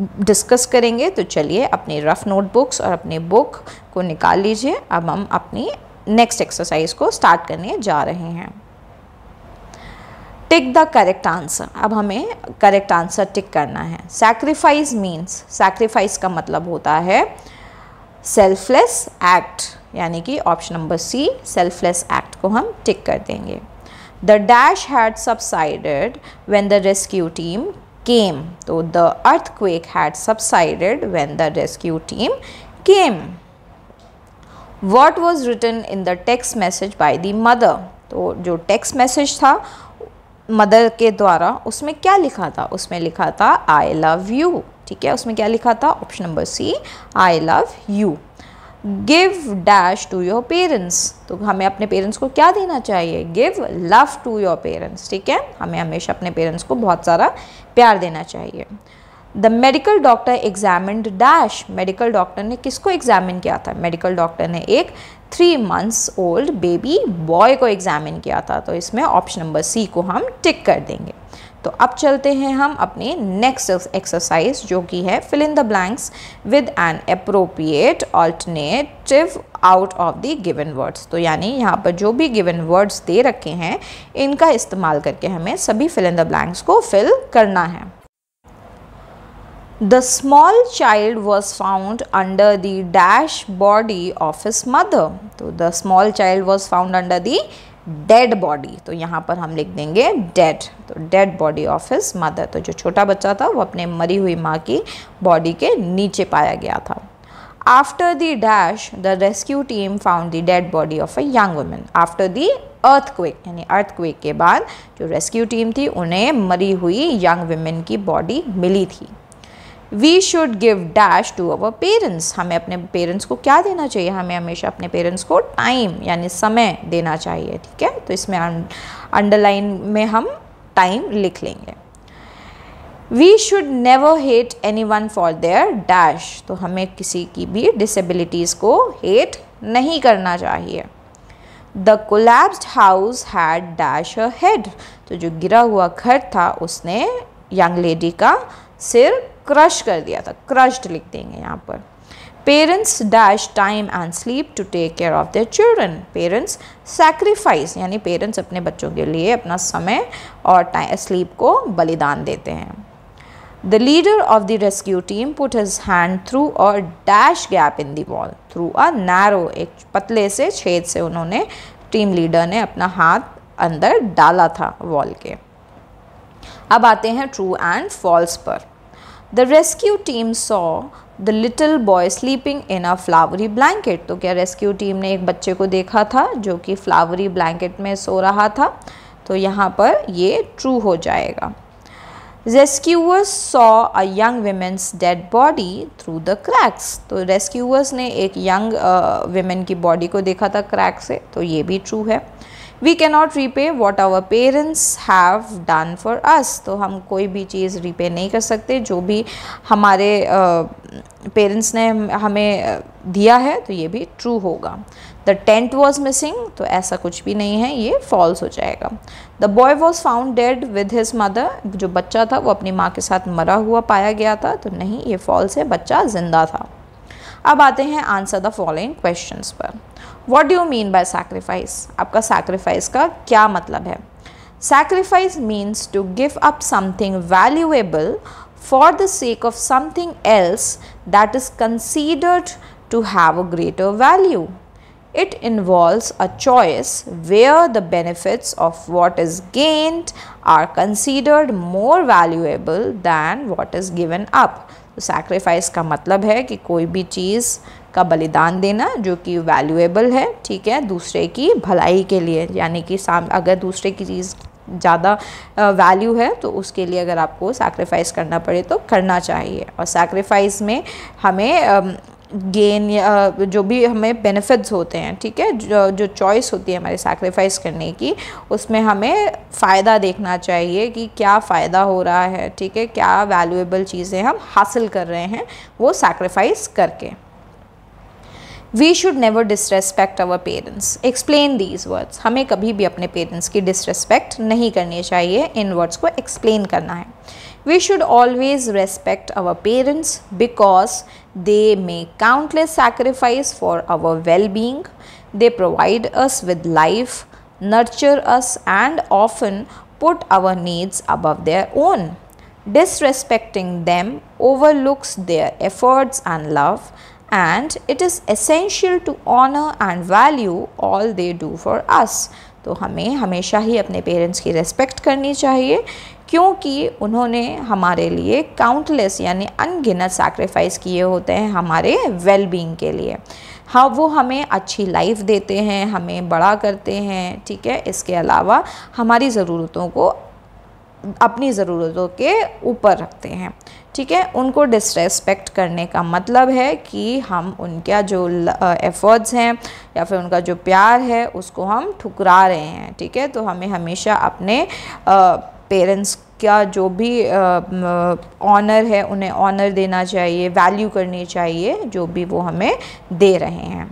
[SPEAKER 1] डिस्कस करेंगे। तो चलिए अपनी रफ नोटबुक्स और अपनी बुक को निकाल लीजिए। अब हम अपनी नेक्स्ट एक्सरसाइज को स्टार्ट करने जा रहे हैं। Tick the correct answer. अब हमें करेक्ट आंसर टिक करना है। सैक्रिफाइस मीन्स, सैक्रिफाइस का मतलब होता है सेल्फलेस एक्ट, यानी कि option number C selfless act को हम टिक कर देंगे। The dash had subsided when the rescue team came। तो the earthquake had subsided when the rescue team came। What was written in the text message by the mother। तो जो टेक्स्ट मैसेज था मदर के द्वारा उसमें क्या लिखा था, उसमें लिखा था I love you, ठीक है, उसमें क्या लिखा था, option number C I love you। Give dash to your parents. तो हमें अपने पेरेंट्स को क्या देना चाहिए, give love to your parents, ठीक है, हमें हमेशा अपने पेरेंट्स को बहुत सारा प्यार देना चाहिए। The medical doctor examined dash. Medical doctor ने किसको एग्जामिन किया था, मेडिकल डॉक्टर ने एक 3 months ओल्ड बेबी बॉय को एग्जामिन किया था। तो इसमें ऑप्शन नंबर सी को हम टिक कर देंगे। तो अब चलते हैं हम अपनी नेक्स्ट एक्सरसाइज जो कि है fill in the blanks with an appropriate alternative out of the given words. तो यानी यहाँ पर जो भी गिवन वर्ड्स दे रखे हैं इनका इस्तेमाल करके हमें सभी फिल इन द ब्लैंक्स को फिल करना है। The small child was found under the dash body of his mother। तो the small child was found under the dead body। तो यहाँ पर हम लिख देंगे dead। तो dead body of his mother। तो जो छोटा बच्चा था वो अपने मरी हुई माँ की बॉडी के नीचे पाया गया था। After the dash, the rescue team found the dead body of a young woman। After the earthquake, यानी earthquake के बाद जो rescue team थी उन्हें मरी हुई young women की बॉडी मिली थी। We should give dash to our parents. हमें अपने पेरेंट्स को क्या देना चाहिए, हमें हमेशा अपने पेरेंट्स को टाइम यानी समय देना चाहिए, ठीक है। तो इसमें अंडरलाइन में हम टाइम लिख लेंगे। We should never hate any one for their dash. तो हमें किसी की भी डिसेबिलिटीज़ को हेट नहीं करना चाहिए। The collapsed house had dash her head, तो जो गिरा हुआ घर था उसने यंग लेडी का सिर क्रश कर दिया था, क्रश्ड लिख देंगे यहाँ पर। Parents dash time and sleep to take care of their children, parents sacrifice यानी पेरेंट्स अपने बच्चों के लिए अपना समय और स्लीप को बलिदान देते हैं। The leader of the rescue team put his hand through a dash gap in the wall, through a narrow, एक पतले से छेद से उन्होंने टीम लीडर ने अपना हाथ अंदर डाला था वॉल के। अब आते हैं ट्रू एंड फॉल्स पर। The rescue team saw the little boy sleeping in a flowery blanket, तो क्या रेस्क्यू टीम ने एक बच्चे को देखा था जो कि फ्लावरी ब्लैंकेट में सो रहा था, तो यहाँ पर ये ट्रू हो जाएगा। Rescuers saw a young women's dead body through the cracks, तो रेस्क्यूअर्स ने एक यंग विमेन की बॉडी को देखा था क्रैक से, तो ये भी ट्रू है। We can not repay what our parents have done for us, तो हम कोई भी चीज़ रीपे नहीं कर सकते जो भी हमारे पेरेंट्स ने हमें दिया है, तो ये भी ट्रू होगा। द टेंट वॉज मिसिंग, तो ऐसा कुछ भी नहीं है, ये फॉल्स हो जाएगा। The boy was found dead with his mother, जो बच्चा था वो अपनी माँ के साथ मरा हुआ पाया गया था, तो नहीं, ये फॉल्स है, बच्चा जिंदा था। अब आते हैं आंसर द फॉलोइंग क्वेश्चंस पर। What do you mean by sacrifice, आपका सैक्रिफाइस का क्या मतलब है? Sacrifice means to give up something valuable for the sake of something else that is considered to have a greater value. It involves a choice where the benefits of what is gained are considered more valuable than what is given up. तो सैक्रिफाइस का मतलब है कि कोई भी चीज़ का बलिदान देना जो कि वैल्यूएबल है, ठीक है, दूसरे की भलाई के लिए, यानी कि अगर दूसरे की चीज़ ज़्यादा वैल्यू है तो उसके लिए अगर आपको सैक्रिफाइस करना पड़े तो करना चाहिए। और सैक्रिफाइस में हमें गेन या जो भी हमें बेनिफिट्स होते हैं, ठीक है, जो चॉइस होती है हमारे सैक्रिफाइस करने की, उसमें हमें फ़ायदा देखना चाहिए कि क्या फ़ायदा हो रहा है, ठीक है, क्या वैल्यूएबल चीज़ें हम हासिल कर रहे हैं वो सैक्रिफाइस करके। We should never disrespect our parents, explain these words, हमें कभी भी अपने पेरेंट्स की डिसरेस्पेक्ट नहीं करनी चाहिए, इन वर्ड्स को एक्सप्लेन करना है। We should always respect our parents because they make countless sacrifice for our well-being. They provide us with life, nurture us, and often put our needs above their own. Disrespecting them overlooks their efforts and love, and it is essential to honor and value all they do for us. तो हमें हमेशा ही अपने पेरेंट्स की रेस्पेक्ट करनी चाहिए क्योंकि उन्होंने हमारे लिए काउंटलेस यानी अनगिनत सैक्रिफाइस किए होते हैं हमारे वेलबींग के लिए। हाँ, वो हमें अच्छी लाइफ देते हैं, हमें बड़ा करते हैं, ठीक है, इसके अलावा हमारी ज़रूरतों को अपनी ज़रूरतों के ऊपर रखते हैं, ठीक है। उनको डिसरेस्पेक्ट करने का मतलब है कि हम उनका जो एफ़र्ट्स हैं या फिर उनका जो प्यार है उसको हम ठुकरा रहे हैं, ठीक है। तो हमें हमेशा अपने पेरेंट्स का जो भी ऑनर है उन्हें ऑनर देना चाहिए, वैल्यू करनी चाहिए जो भी वो हमें दे रहे हैं।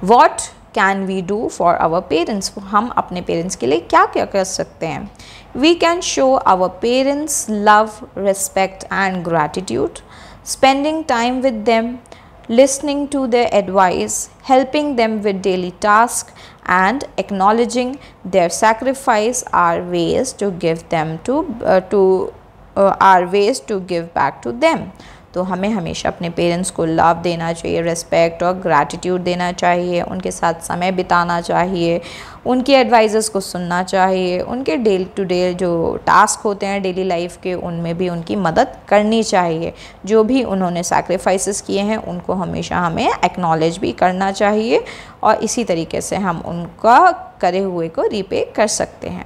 [SPEAKER 1] What can we do for our parents, हम अपने पेरेंट्स के लिए क्या क्या कर सकते हैं? We can show our parents love, respect and gratitude, spending time with them, listening to their advice, helping them with daily tasks, and acknowledging their sacrifice are ways to give back to them. तो हमें हमेशा अपने पेरेंट्स को लव देना चाहिए, रिस्पेक्ट और ग्रैटिट्यूड देना चाहिए, उनके साथ समय बिताना चाहिए, उनके एडवाइजेस को सुनना चाहिए, उनके डे टू डे जो टास्क होते हैं डेली लाइफ के उनमें भी उनकी मदद करनी चाहिए। जो भी उन्होंने सैक्रिफाइसेस किए हैं उनको हमेशा हमें एक्नॉलेज भी करना चाहिए और इसी तरीके से हम उनका करे हुए को रीपे कर सकते हैं।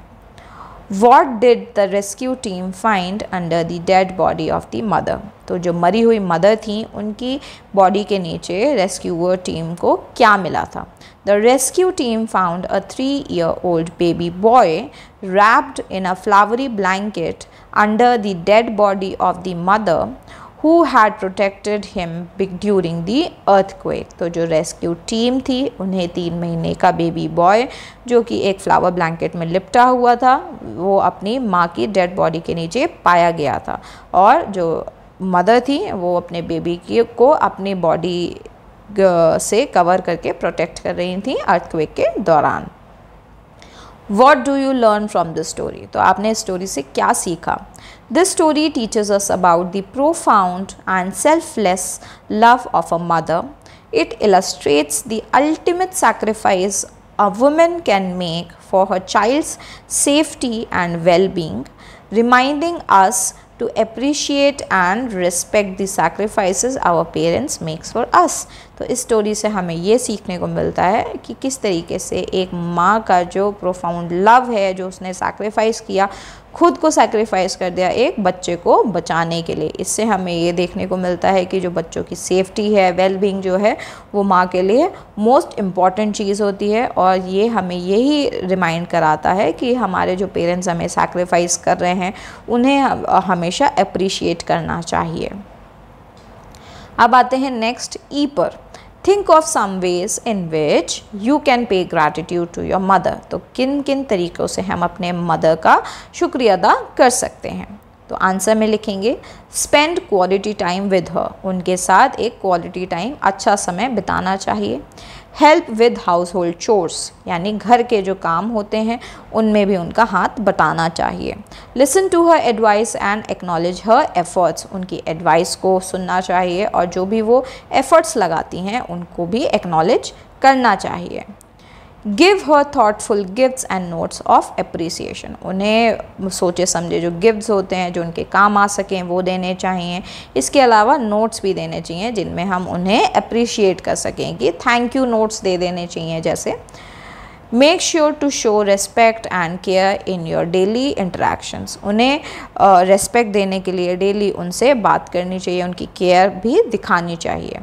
[SPEAKER 1] What did the rescue team find under the dead body of the mother? तो जो मरी हुई मदर थी उनकी बॉडी के नीचे रेस्क्यूअर टीम को क्या मिला था? The rescue team found a 3-year-old baby boy wrapped in a flowery blanket under the dead body of the mother, who had protected him during the earthquake। तो जो रेस्क्यू टीम थी उन्हें 3 महीने का बेबी बॉय जो कि एक फ्लावर ब्लैंकेट में लिपटा हुआ था, वो अपनी माँ की डेड बॉडी के नीचे पाया गया था, और जो मदर थी वो अपने बेबी को अपनी बॉडी से कवर करके प्रोटेक्ट कर रही थी अर्थक्वेक के दौरान। What do you learn from this story? तो आपने इस स्टोरी से क्या सीखा? This story teaches us about the profound and selfless love of a mother. It illustrates the ultimate sacrifice a woman can make for her child's safety and well-being, reminding us to appreciate and respect the sacrifices our parents makes for us। तो इस स्टोरी से हमें ये सीखने को मिलता है कि किस तरीके से एक माँ का जो प्रोफाउंड लव है, जो उसने सैक्रिफाइस किया, खुद को सैक्रिफाइस कर दिया एक बच्चे को बचाने के लिए। इससे हमें ये देखने को मिलता है कि जो बच्चों की सेफ्टी है, वेलबींग जो है, वो माँ के लिए मोस्ट इम्पॉर्टेंट चीज़ होती है, और ये हमें यही रिमाइंड कराता है कि हमारे जो पेरेंट्स हमें सैक्रिफाइस कर रहे हैं उन्हें हमेशा अप्रिशिएट करना चाहिए। अब आते हैं नेक्स्ट ई पर। Think of some ways in which you can pay gratitude to your mother. तो किन किन तरीक़ों से हम अपने मदर का शुक्रिया अदा कर सकते हैं? तो आंसर में लिखेंगे spend quality time with her. उनके साथ एक क्वालिटी टाइम, अच्छा समय बिताना चाहिए। Help with house hold chores, यानी घर के जो काम होते हैं उनमें भी उनका हाथ बटाना चाहिए। Listen to her advice and acknowledge her efforts. उनकी एडवाइस को सुनना चाहिए और जो भी वो एफर्ट्स लगाती हैं उनको भी एक्नॉलेज करना चाहिए। Give her thoughtful gifts and notes of appreciation. उन्हें सोचे समझे जो गिफ्ट्स होते हैं जो उनके काम आ सकें वो देने चाहिए। इसके अलावा नोट्स भी देने चाहिए जिनमें हम उन्हें अप्रिशिएट कर सकें, कि थैंक यू नोट्स दे देने चाहिए जैसे। Make sure to show respect and care in your daily interactions. उन्हें रेस्पेक्ट देने के लिए डेली उनसे बात करनी चाहिए, उनकी केयर भी दिखानी चाहिए।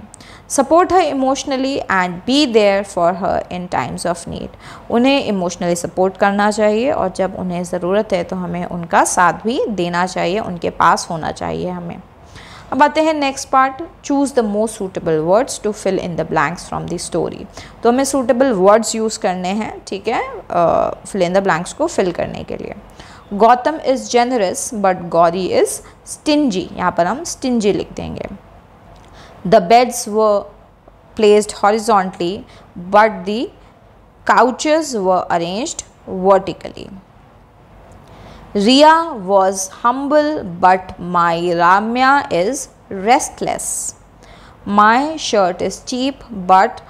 [SPEAKER 1] Support her emotionally and be there for her in times of need. उन्हें इमोशनली सपोर्ट करना चाहिए और जब उन्हें ज़रूरत है तो हमें उनका साथ भी देना चाहिए, उनके पास होना चाहिए हमें। अब आते हैं next part, choose the most suitable words to fill in the blanks from the story. तो हमें सूटेबल वर्ड्स यूज़ करने हैं, ठीक है, फिल इन द ब्लैंक्स को फिल करने के लिए। Gautam is generous but Gauri is stingy. यहाँ पर हम स्टिंजी लिख देंगे। The beds were placed horizontally, but the couches were arranged vertically. Riya was humble, but my Ramya is restless. My shirt is cheap, but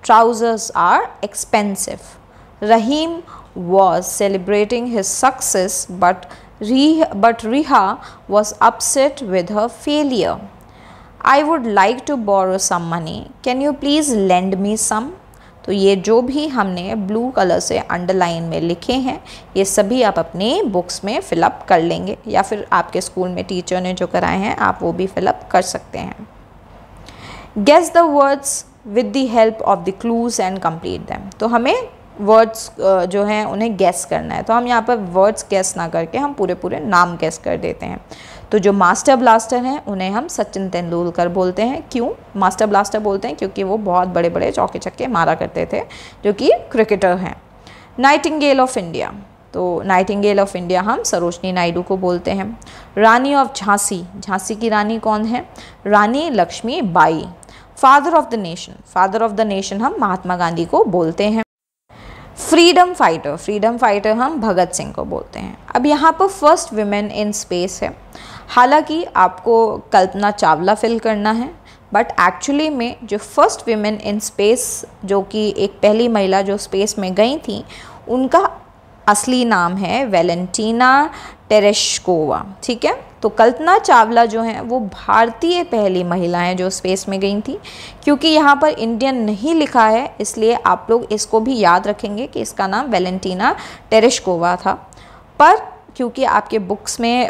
[SPEAKER 1] trousers are expensive. Rahim was celebrating his success, but Riha was upset with her failure. I would like to borrow some money. Can you please lend me some? तो ये जो भी हमने ब्लू कलर से अंडरलाइन में लिखे हैं ये सभी आप अपनी बुक्स में फिलअप कर लेंगे, या फिर आपके स्कूल में टीचर ने जो कराए हैं आप वो भी फिलअप कर सकते हैं। Guess the words with the help of the clues and complete them। तो हमें वर्ड्स जो हैं उन्हें गैस करना है, तो हम यहाँ पर वर्ड्स गैस ना करके हम पूरे पूरे नाम गैस कर देते हैं। तो जो मास्टर ब्लास्टर हैं उन्हें हम सचिन तेंदुलकर बोलते हैं। क्यों मास्टर ब्लास्टर बोलते हैं? क्योंकि वो बहुत बड़े बड़े चौके छक्के मारा करते थे, जो कि क्रिकेटर हैं। नाइटिंगेल ऑफ इंडिया, तो नाइटिंगेल ऑफ इंडिया हम सरोजनी नायडू को बोलते हैं। रानी ऑफ झांसी, झांसी की रानी कौन है? Rani Lakshmi Bai. Father of the nation, father of the nation हम महात्मा गांधी को बोलते हैं। फ्रीडम फाइटर, फ्रीडम फाइटर हम भगत सिंह को बोलते हैं। अब यहाँ पर फर्स्ट विमेन इन स्पेस है, हालांकि आपको कल्पना चावला फिल करना है, बट एक्चुअली में जो फर्स्ट विमेन इन स्पेस, जो कि एक पहली महिला जो स्पेस में गई थी, उनका असली नाम है वेलेंटीना टेरेश्कोवा, ठीक है। तो कल्पना चावला जो हैं वो भारतीय पहली महिला हैं जो स्पेस में गई थी। क्योंकि यहाँ पर इंडियन नहीं लिखा है इसलिए आप लोग इसको भी याद रखेंगे कि इसका नाम वेलेंटीना टेरेश्कोवा था, पर क्योंकि आपके बुक्स में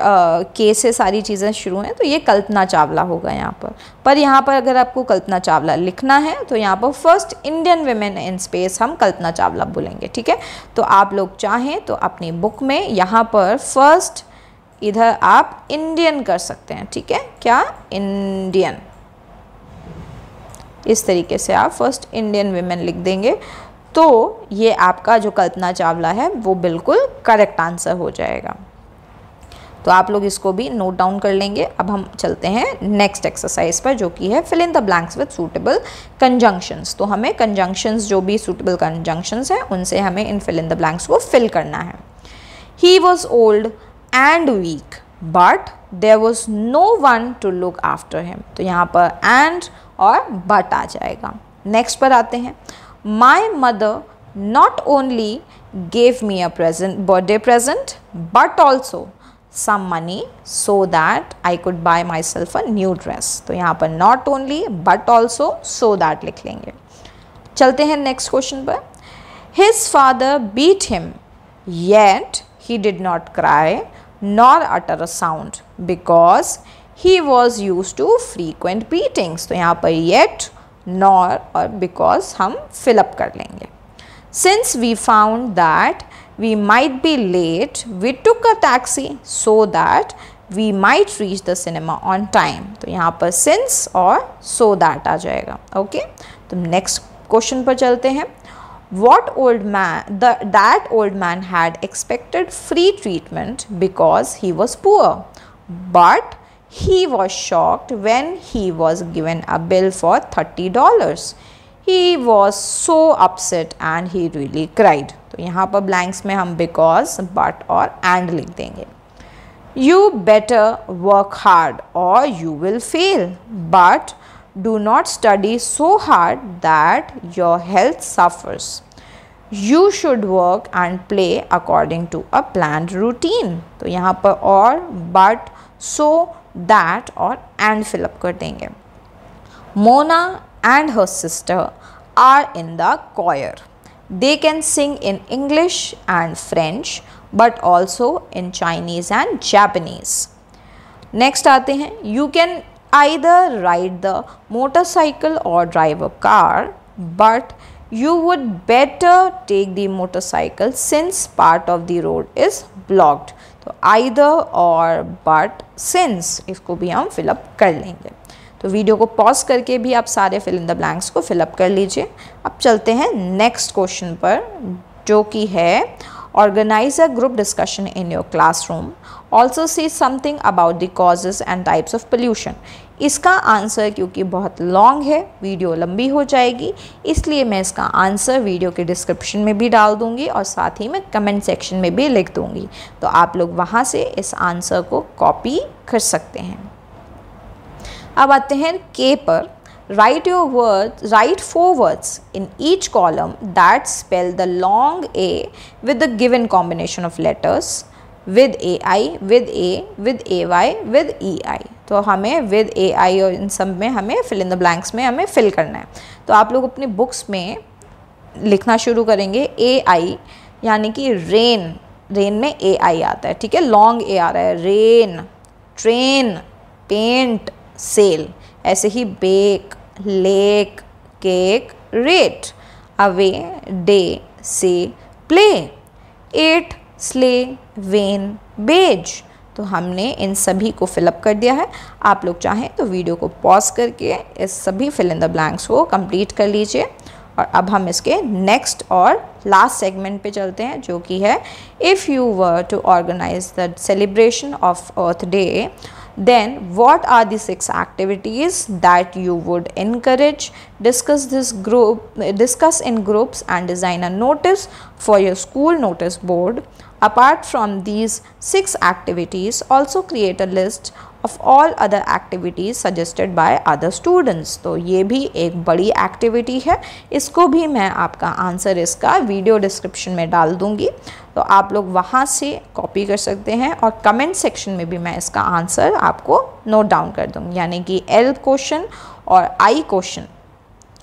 [SPEAKER 1] के से सारी चीज़ें शुरू हैं तो ये कल्पना चावला होगा यहाँ पर यहाँ पर अगर आपको कल्पना चावला लिखना है तो यहाँ पर first Indian women in space हम कल्पना चावला बोलेंगे, ठीक है। तो आप लोग चाहें तो अपनी बुक में यहाँ पर फर्स्ट इधर आप इंडियन कर सकते हैं, ठीक है, क्या, इंडियन। इस तरीके से आप फर्स्ट इंडियन वीमेन लिख देंगे तो ये आपका जो कल्पना चावला है वो बिल्कुल करेक्ट आंसर हो जाएगा। तो आप लोग इसको भी नोट डाउन कर लेंगे। अब हम चलते हैं नेक्स्ट एक्सरसाइज पर, जो कि है fill in the blanks with suitable conjunctions. तो हमें कंजंक्शंस, जो भी सूटेबल कंजंक्शंस हैं, उनसे हमें इन फिल इन द ब्लैंक्स को फिल करना है। He was old and weak but there was no one to look after him. तो यहाँ पर एंड और बट आ जाएगा। नेक्स्ट पर आते हैं। My mother not only gave me a present, birthday present, but also some money so that I could buy myself a new dress। तो यहाँ पर not only but also so that लिख लेंगे। चलते हैं नेक्स्ट क्वेश्चन पर। His father beat him yet he did not cry nor utter a sound because he was used to frequent beatings। तो यहाँ पर yet, nor और because हम fill up कर लेंगे। Since we found that we might be late, we took a taxi so that we might reach the cinema on time। तो यहाँ पर since और so that आ जाएगा। ओके, तो नेक्स्ट क्वेश्चन पर चलते हैं। What old man, that old man had expected free treatment because he was poor, but he was shocked when he was given a bill for $30। He was so upset and he really cried। तो यहाँ पर ब्लैंक्स में हम because, but और and लिख देंगे। You better work hard or you will fail, but do not study so hard that your health suffers। You should work and play according to a planned routine। तो यहाँ पर और, but, so, that और and fill up कर देंगे। Mona and her sister are in the choir। They can sing in English and French but also in Chinese and Japanese। Next आते हैं। You can either ride the motorcycle or drive a car, but you would better take the motorcycle since part of the road is blocked। तो either और but since इसको भी हम fill up कर लेंगे। तो वीडियो को पॉज करके भी आप सारे फिल इन द ब्लैंक्स को फिलअप कर लीजिए। अब चलते हैं नेक्स्ट क्वेश्चन पर, जो कि है organize a group discussion in your classroom, also see something about the causes and types of pollution. इसका आंसर क्योंकि बहुत लॉन्ग है, वीडियो लंबी हो जाएगी, इसलिए मैं इसका आंसर वीडियो के डिस्क्रिप्शन में भी डाल दूंगी और साथ ही मैं कमेंट सेक्शन में भी लिख दूंगी। तो आप लोग वहाँ से इस आंसर को कॉपी कर सकते हैं। अब आते हैं के पर। Right your words, right 4 words in each column that spell the long A with the given combination of letters with AI, with A, with AY, with EI। तो हमें with AI और इन सब में हमें fill in the blanks में हमें fill करना है। तो आप लोग अपनी बुक्स में लिखना शुरू करेंगे AI, यानी कि रेन, रेन में AI आता है, ठीक है, लॉन्ग A आ रहा है, रेन, ट्रेन, पेंट, सेल। ऐसे ही bake, lake, cake, rate, away, day, say, play, eight, slay, vein, beige. तो हमने इन सभी को फिलअप कर दिया है। आप लोग चाहें तो वीडियो को पॉज करके इस सभी फिल इन द ब्लैंक्स को कंप्लीट कर लीजिए। और अब हम इसके नेक्स्ट और लास्ट सेगमेंट पे चलते हैं, जो कि है if you were to organize the celebration of earth day, then what are the 6 activities that you would encourage? Discuss in groups and design a notice for your school notice board। Apart from these 6 activities, also create a list of all other activities suggested by other students। तो ये भी एक बड़ी एक्टिविटी है, इसको भी मैं आपका आंसर इसका वीडियो डिस्क्रिप्शन में डाल दूंगी। तो आप लोग वहाँ से कॉपी कर सकते हैं और कमेंट सेक्शन में भी मैं इसका आंसर आपको नोट डाउन कर दूँगी, यानी कि L क्वेश्चन और I क्वेश्चन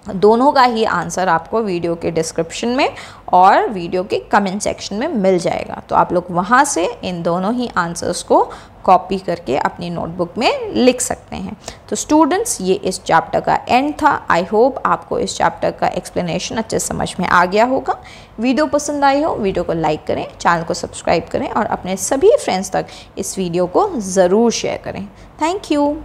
[SPEAKER 1] दोनों का ही आंसर आपको वीडियो के डिस्क्रिप्शन में और वीडियो के कमेंट सेक्शन में मिल जाएगा। तो आप लोग वहाँ से इन दोनों ही आंसर्स को कॉपी करके अपनी नोटबुक में लिख सकते हैं। तो स्टूडेंट्स, ये इस चैप्टर का एंड था। आई होप आपको इस चैप्टर का एक्सप्लेनेशन अच्छे समझ में आ गया होगा। वीडियो पसंद आई हो, वीडियो को लाइक करें, चैनल को सब्सक्राइब करें और अपने सभी फ्रेंड्स तक इस वीडियो को ज़रूर शेयर करें। Thank you.